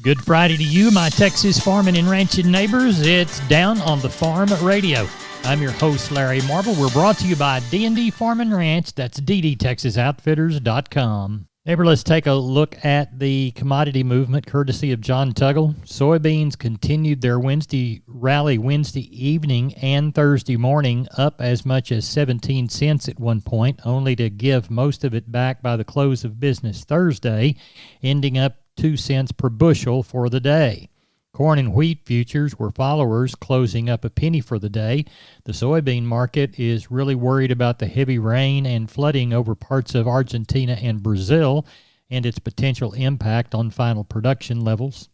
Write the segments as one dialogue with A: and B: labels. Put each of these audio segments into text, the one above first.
A: Good Friday to you, my Texas farming and ranching neighbors. It's Down on the Farm Radio. I'm your host, Larry Marble. We're brought to you by D&D Farm and Ranch. That's ddtexasoutfitters.com. Neighbor, let's take a look at the commodity movement courtesy of John Tuggle. Soybeans continued their Wednesday rally Wednesday evening and Thursday morning, up as much as 17 cents at one point, only to give most of it back by the close of business Thursday, ending up 2 cents per bushel for the day. Corn and wheat futures were followers, closing up a penny for the day. The soybean market is really worried about the heavy rain and flooding over parts of Argentina and Brazil and its potential impact on final production levels.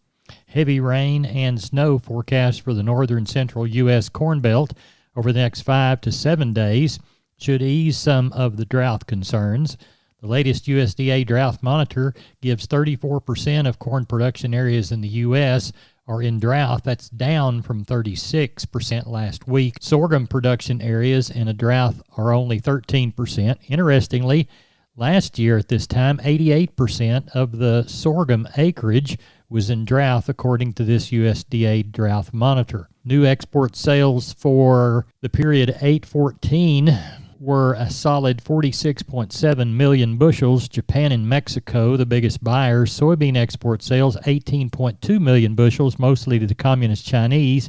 A: Heavy rain and snow forecast for the northern central U.S. Corn Belt over the next 5 to 7 days should ease some of the drought concerns. The latest USDA drought monitor gives 34% of corn production areas in the U.S. are in drought. That's down from 36% last week. Sorghum production areas in a drought are only 13%. Interestingly, last year at this time, 88% of the sorghum acreage was in drought, according to this USDA drought monitor. New export sales for the period 8/14 were a solid 46.7 million bushels. Japan and Mexico, the biggest buyers. Soybean export sales, 18.2 million bushels, mostly to the Communist Chinese.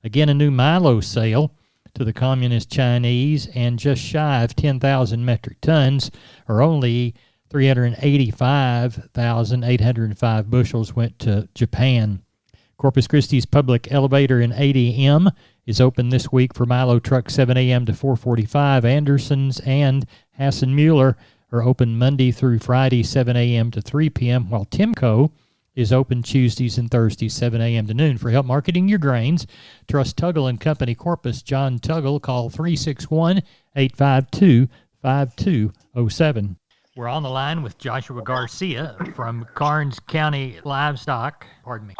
A: Again, a new milo sale to the Communist Chinese, and just shy of 10,000 metric tons, or only 385,805 bushels went to Japan. Corpus Christi's public elevator in ADM is open this week for Milo truck 7 a.m. to 4:45. Anderson's and Hassan-Muller are open Monday through Friday, 7 a.m. to 3 p.m., while Timco is open Tuesdays and Thursdays, 7 a.m. to noon. For help marketing your grains, trust Tuggle & Company Corpus. John Tuggle, call 361-852-5207. We're on the line with Joshua Garcia from Karnes County Livestock. Pardon me.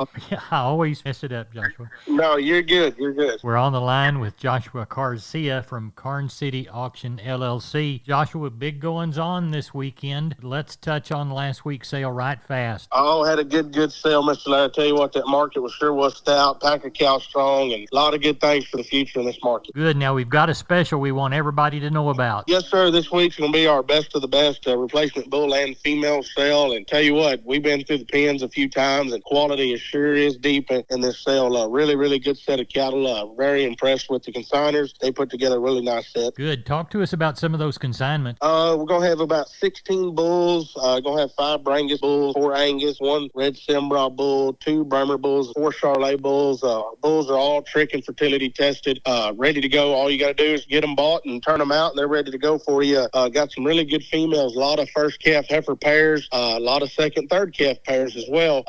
A: I always mess it up, Joshua.
B: No, you're good. You're good.
A: We're on the line with Joshua Garcia from Karnes City Auction, LLC. Joshua, big goings on this weekend. Let's touch on last week's sale right fast.
B: Oh, had a good sale, Mr. Larry. I tell you what, that market was stout, pack of cow strong, and a lot of good things for the future in this market.
A: Good. Now, we've got a special we want everybody to know about.
B: Yes, sir. This week's going to be our best of the best replacement bull and female sale. And tell you what, we've been through the pens a few times, and quality is deep in this sale. Really good set of cattle. Very impressed with the consigners. They put together a really nice set.
A: Good. Talk to us about some of those consignments.
B: We're going to have about 16 bulls. Going to have 5 Brangus bulls, 4 Angus, 1 Red Sembra bull, 2 Bremer bulls, 4 Charolais bulls. Bulls are all trick and fertility tested, ready to go. All you got to do is get them bought and turn them out, and they're ready to go for you. Got some really good females, a lot of first calf heifer pairs, a lot of second, third calf pairs as well.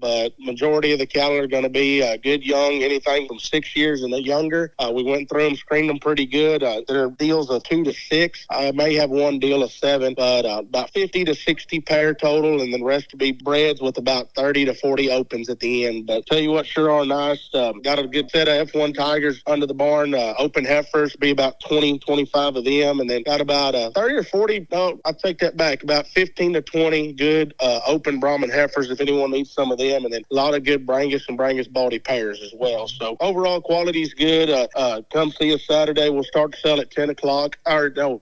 B: But majority of the cattle are going to be good young, anything from 6 years and younger. We went through them, screened them pretty good. There are deals of 2 to 6. I may have one deal of 7, but about 50 to 60 pair total, and the rest to be breds with about 30 to 40 opens at the end. But tell you what, sure are nice. Got a good set of F1 Tigers under the barn. Open heifers, be about 20, 25 of them, and then got about 30 or 40, no, I take that back, about 15 to 20 good open Brahman heifers if anyone needs some of them, and then a lot of good Brangus and Brangus Baldy pairs as well. So overall quality is good. Come see us Saturday. We'll start to sell at 10 o'clock. We'll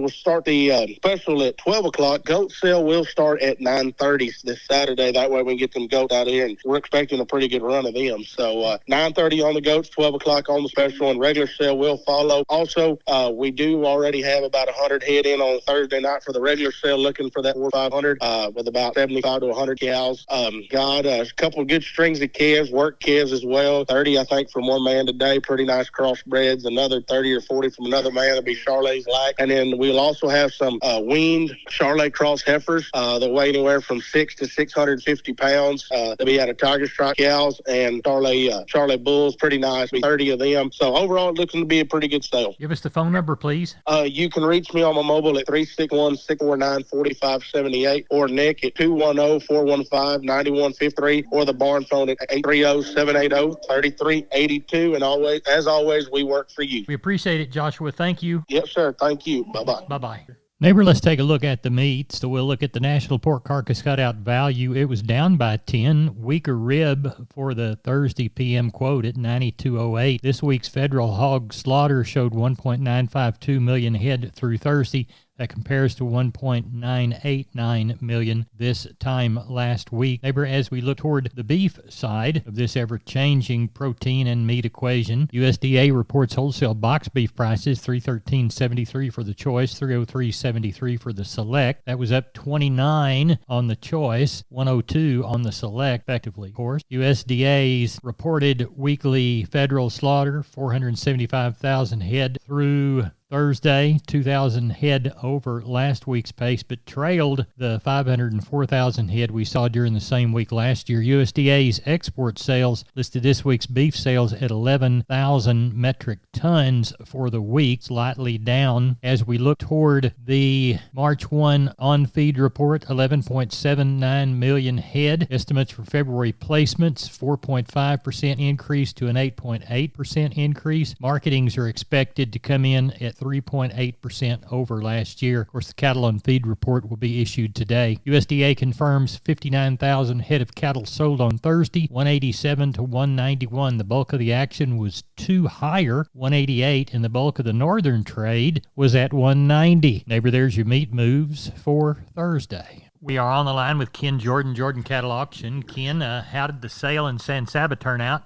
B: start the special at 12 o'clock. Goat sale will start at 9:30 this Saturday. That way we can get them goats out of here, and we're expecting a pretty good run of them. So 9:30 on the goats, 12 o'clock on the special, and regular sale will follow. Also, we do already have about 100 head in on Thursday night for the regular sale, looking for that 4,500 with about 75 to 100 cows. Got a couple of good strings of calves, work calves as well. 30, I think, from one man today. Pretty nice crossbreds. Another 30 or 40 from another man. That'll be Charolais like. And then we'll also have some weaned Charolais cross heifers that weigh anywhere from 6 to 650 pounds. They'll be out of Tiger Stripe cows and Charolais bulls. Pretty nice. 30 of them. So overall, it's looking to be a pretty good sale.
A: Give us the phone number, please.
B: You can reach me on my mobile at 361-649-4578 or Nick at 210-415-9153 or the barn phone at 830-780-3382. And as always, we work for you.
A: We appreciate it, Joshua. Thank you.
B: Yes, sir. Thank you. Bye-bye.
A: Bye-bye. Neighbor, let's take a look at the meat. So we'll look at the National Pork Carcass Cutout value. It was down by 10. Weaker rib for the Thursday PM quote at 92.08. This week's federal hog slaughter showed 1.952 million head through Thursday. That compares to 1.989 million this time last week. Neighbor, as we look toward the beef side of this ever-changing protein and meat equation, USDA reports wholesale box beef prices $313.73 for the choice, $303.73 for the select. That was up 29 on the choice, 102 on the select, effectively, of course. USDA's reported weekly federal slaughter, 475,000 head through Thursday, 2,000 head over last week's pace, but trailed the 504,000 head we saw during the same week last year. USDA's export sales listed this week's beef sales at 11,000 metric tons for the week, slightly down. As we look toward the March 1 on-feed report, 11.79 million head. Estimates for February placements, 4.5% increase to an 8.8% increase. Marketings are expected to come in at 3.8% over last year. Of course, the cattle on feed report will be issued today. USDA confirms 59,000 head of cattle sold on Thursday, 187 to 191. The bulk of the action was two higher, 188, and the bulk of the northern trade was at 190. Neighbor, there's your meat moves for Thursday. We are on the line with Ken Jordan, Jordan Cattle Auction. Ken, how did the sale in San Saba turn out?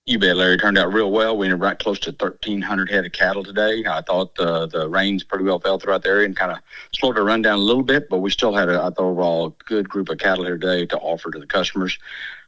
C: You bet, Larry. Turned out real well. We ended right close to 1,300 head of cattle today. I thought the rains pretty well fell throughout the area and kind of slowed our run down a little bit, but we still had, I thought, overall good group of cattle here today to offer to the customers.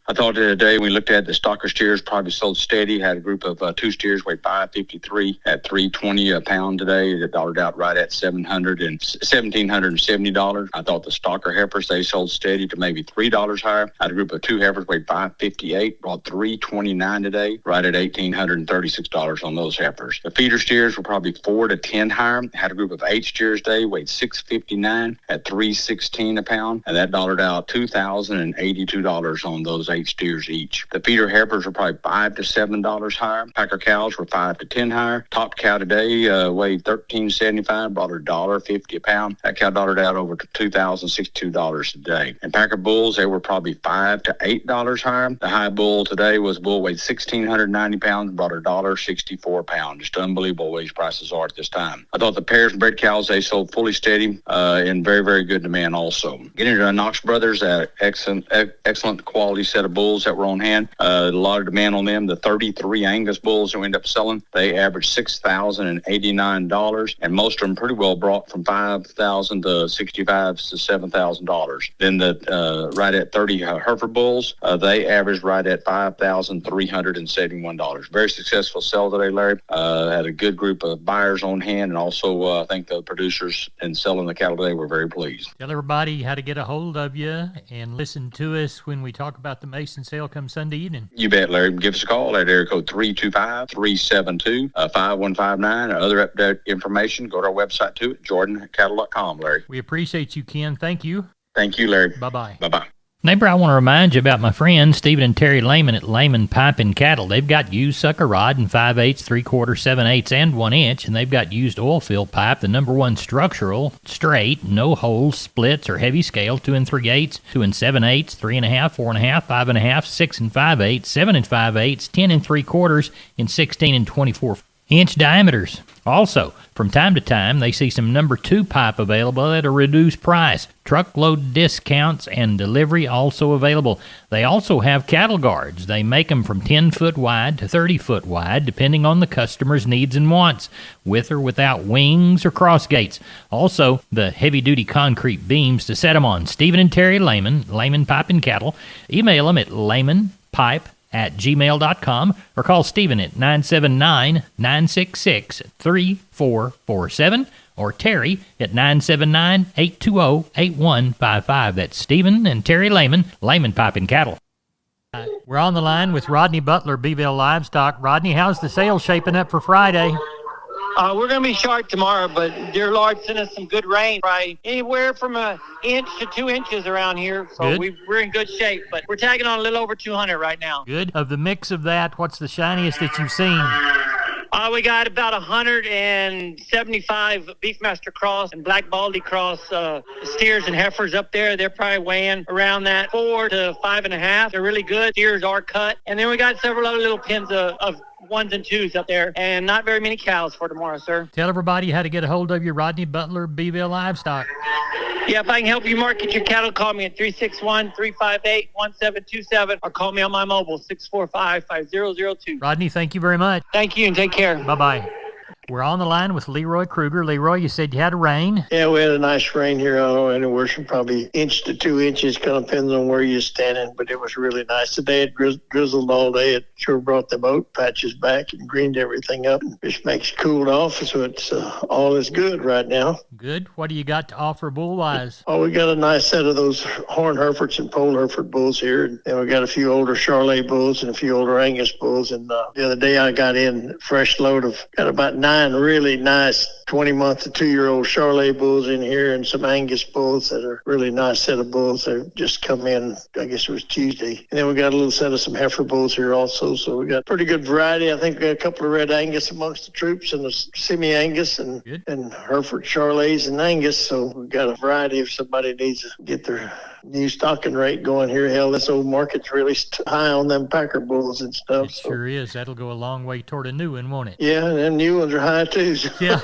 C: I thought today when we looked at the stocker steers, probably sold steady. Had a group of two steers weighed 553 at $320 a pound today. That dollared out right at $1,770. I thought the stocker heifers, they sold steady to maybe $3 higher. Had a group of two heifers weighed 558, brought $329 today, right at $1,836 on those heifers. The feeder steers were probably 4 to 10 higher. Had a group of 8 steers today, weighed 659 at $316 a pound, and that dollared out $2,082 on those 8 steers each. The feeder heifers were probably $5 to $7 higher. Packer cows were 5 to 10 higher. Top cow today weighed $13.75, brought her $1.50 a pound. That cow dollared out over to $2,062 today. And packer bulls, they were probably $5 to $8 higher. The high bull today was a bull weighed 1,690 pounds, brought her $1.64 a pound. Just unbelievable what these prices are at this time. I thought the pairs and bred cows, they sold fully steady in very, very good demand also. Getting to Knox Brothers, excellent quality set of bulls that were on hand. A lot of demand on them. The 33 Angus bulls that we ended up selling, they averaged $6,089, and most of them pretty well brought from $5,000 to $6,500 to $7,000. Then the right at 30 Hereford bulls, they averaged right at $5,371. Very successful sale today, Larry. Had a good group of buyers on hand, and also I think the producers in selling the cattle today were very pleased.
A: Tell everybody how to get a hold of you and listen to us when we talk about the Mason sale come Sunday evening.
C: You bet, Larry. Give us a call at area code 325-372-5159. Or other update information, go to our website too at jordancattle.com, Larry.
A: We appreciate you, Ken. Thank you.
C: Thank you, Larry.
A: Bye-bye.
C: Bye-bye.
A: Neighbor, I want to remind you about my friends Stephen and Terry Lehman at Lehman Pipe and Cattle. They've got used sucker rod in 5/8, 3/4, 7/8, and 1 inch, and they've got used oil fill pipe, the #1 structural, straight, no holes, splits, or heavy scale, 2 3/8, 2 7/8, 3.5, 4.5, 5.5, 6 5/8, 7 5/8, 10 3/4, and 16 24-inch diameters. Also, from time to time, they see some #2 pipe available at a reduced price. Truckload discounts and delivery also available. They also have cattle guards. They make them from 10-foot wide to 30-foot wide, depending on the customer's needs and wants, with or without wings or cross gates. Also, the heavy-duty concrete beams to set them on. Stephen and Terry Lehman, Lehman Pipe and Cattle. Email them at lehmanpipe@gmail.com or call Stephen at 979-966-3447 or Terry at 979-820-8155. That's Stephen and Terry Lehman, Lehman Pipe and Cattle. We're on the line with Rodney Butler, Beeville Livestock. Rodney, how's the sales shaping up for Friday?
D: We're going to be short tomorrow, but dear Lord, send us some good rain. Probably anywhere from 1 inch to 2 inches around here. So we're in good shape, but we're tagging on a little over 200 right now.
A: Good. Of the mix of that, what's the shiniest that you've seen?
D: We got about 175 Beefmaster Cross and Black Baldy Cross steers and heifers up there. They're probably weighing around that 4 to 5.5. They're really good. Steers are cut. And then we got several other little pins of ones and twos up there, and not very many cows for tomorrow, sir.
A: Tell everybody how to get a hold of you, Rodney Butler, Beeville Livestock.
D: Yeah, if I can help you market your cattle, call me at 361-358-1727 or call me on my mobile, 645-5002.
A: Rodney, thank you very much.
D: Thank you, and take care.
A: Bye-bye. We're on the line with Leroy Kruger. Leroy, you said you had a rain.
E: Yeah, we had a nice rain here. I don't know, anywhere from probably 1 to 2 inches, kind of depends on where you're standing, but it was really nice today. It drizzled all day. It sure brought the boat patches back and greened everything up. Fish makes cooled off, so it's all is good right now.
A: Good. What do you got to offer bull-wise?
E: Oh, we got a nice set of those horn Herefords and pole Hereford bulls here, and we got a few older Charolais bulls and a few older Angus bulls. And the other day I got in a fresh load of, got about 9 really nice 20-month to 2-year-old Charolais bulls in here and some Angus bulls that are really nice set of bulls that just come in, I guess it was Tuesday. And then we got a little set of some heifer bulls here also, so we got pretty good variety. I think we got a couple of red Angus amongst the troops and a semi-Angus and Hereford Charolais and Angus, so we got a variety if somebody needs to get their new stocking rate going here. Hell, this old market's really high on them Packer bulls and stuff.
A: It sure is. That'll go a long way toward a new one, won't it?
E: Yeah, and them new ones are high too. So
A: yeah.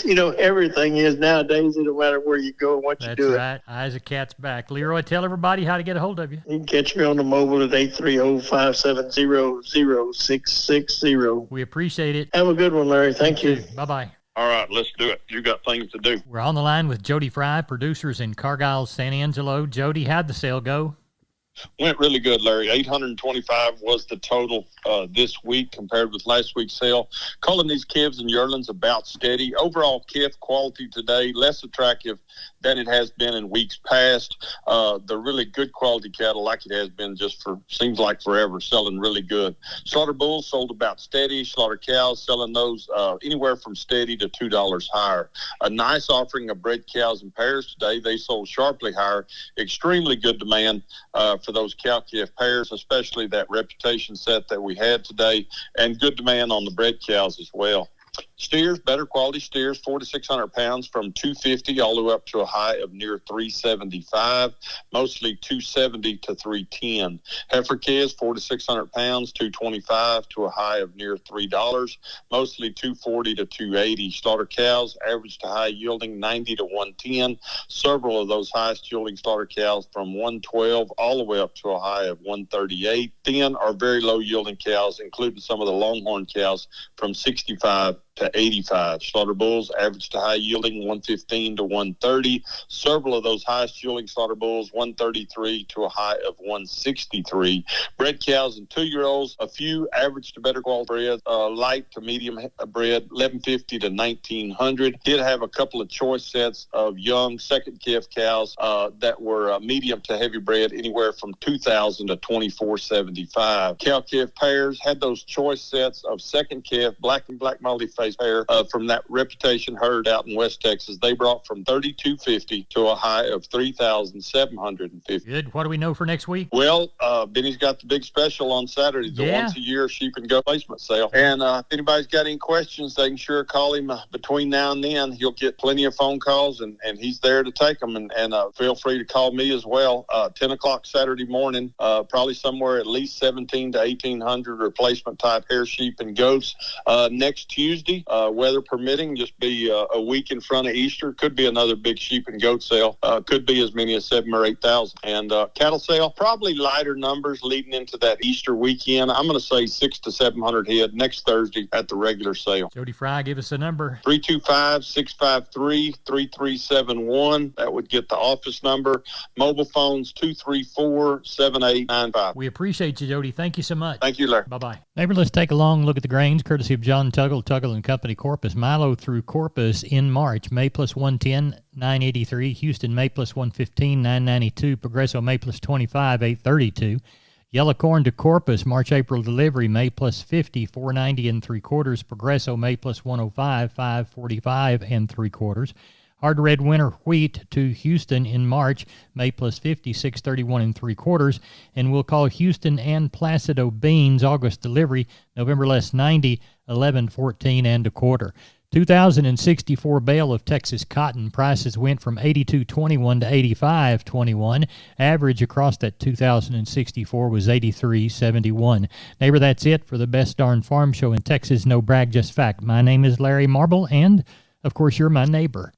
E: You know, everything is nowadays. It don't matter where you go and what you do.
A: That's right. Eyes a cat's back. Leroy, tell everybody how to get a hold of you.
E: You can catch me on the mobile at 830-570-0660.
A: We appreciate it.
E: Have a good one, Larry. Thank you.
A: Bye-bye.
F: All right, let's do it. You got things to do.
A: We're on the line with Jody Fry, producers in Cargyle, San Angelo. Jody, how'd the sale go?
F: Went really good, Larry. 825 was the total this week compared with last week's sale. Calling these calves and yearlings about steady. Overall calf quality today, less attractive than it has been in weeks past. The really good quality cattle, like it has been just for, seems like forever, selling really good. Slaughter bulls sold about steady. Slaughter cows selling those anywhere from steady to $2 higher. A nice offering of bred cows and pairs today. They sold sharply higher. Extremely good demand for those cow-calf pairs, especially that reputation set that we had today, and good demand on the bred cows as well. Steers, better quality steers, 400 to 600 pounds from $250 all the way up to a high of near $375, mostly $270 to $310. Heifer calves, 400 to 600 pounds, $225 to a high of near $3, mostly $240 to $280. Slaughter cows, average to high yielding, $90 to $110. Several of those highest yielding slaughter cows from $112 all the way up to a high of $138. Thin or very low yielding cows, including some of the longhorn cows, from $65 to $85. Slaughter bulls, average to high yielding, $115 to $130. Several of those highest yielding slaughter bulls, $133 to a high of $163. Bred cows and 2-year-olds, a few average to better quality bred, light to medium bred, $1,150 to $1,900. Did have a couple of choice sets of young second calf cows that were medium to heavy bred, anywhere from $2,000 to $2,475. Cow calf pairs had those choice sets of second calf black and black multi-face pair from that reputation herd out in West Texas. They brought from $3,250 to a high of $3,750.
A: Good. What do we know for next week?
F: Well, Benny's got the big special on Saturday, the once a year sheep and goat placement sale. And if anybody's got any questions, they can sure call him between now and then. He'll get plenty of phone calls, and he's there to take them. And feel free to call me as well. 10 o'clock Saturday morning, probably somewhere at least 17 to 1,800 replacement type hair sheep and goats. Next Tuesday, weather permitting, just be a week in front of Easter. Could be another big sheep and goat sale. Could be as many as 7,000 or 8,000. And cattle sale, probably lighter numbers leading into that Easter weekend. I'm going to say 600 to 700 head next Thursday at the regular sale.
A: Jody Fry, give us a number.
F: 325-653-3371. That would get the office number. Mobile phones 234-7895.
A: We appreciate you, Jody. Thank you so much.
F: Thank you, Larry.
A: Bye-bye. Neighbor, let's take a long look at the grains, courtesy of John Tuggle and Company, Corpus. Milo through Corpus in March. May plus 110, $9.83. Houston, May plus 115, $9.92. Progresso, May plus 25, $8.32. Yellow corn to Corpus, March-April delivery, May plus 50, $4.90 3/4. Progresso, May plus 105, $5.45 3/4. Hard red winter wheat to Houston in March, May plus 50, 631 3/4. And we'll call Houston and Placido beans, August delivery, November less 90, 1114 1/4. 2064 bale of Texas cotton prices went from 82.21 to 85.21. Average across that 2064 was 83.71. Neighbor, that's it for the best darn farm show in Texas. No brag, just fact. My name is Larry Marble, and of course, you're my neighbor.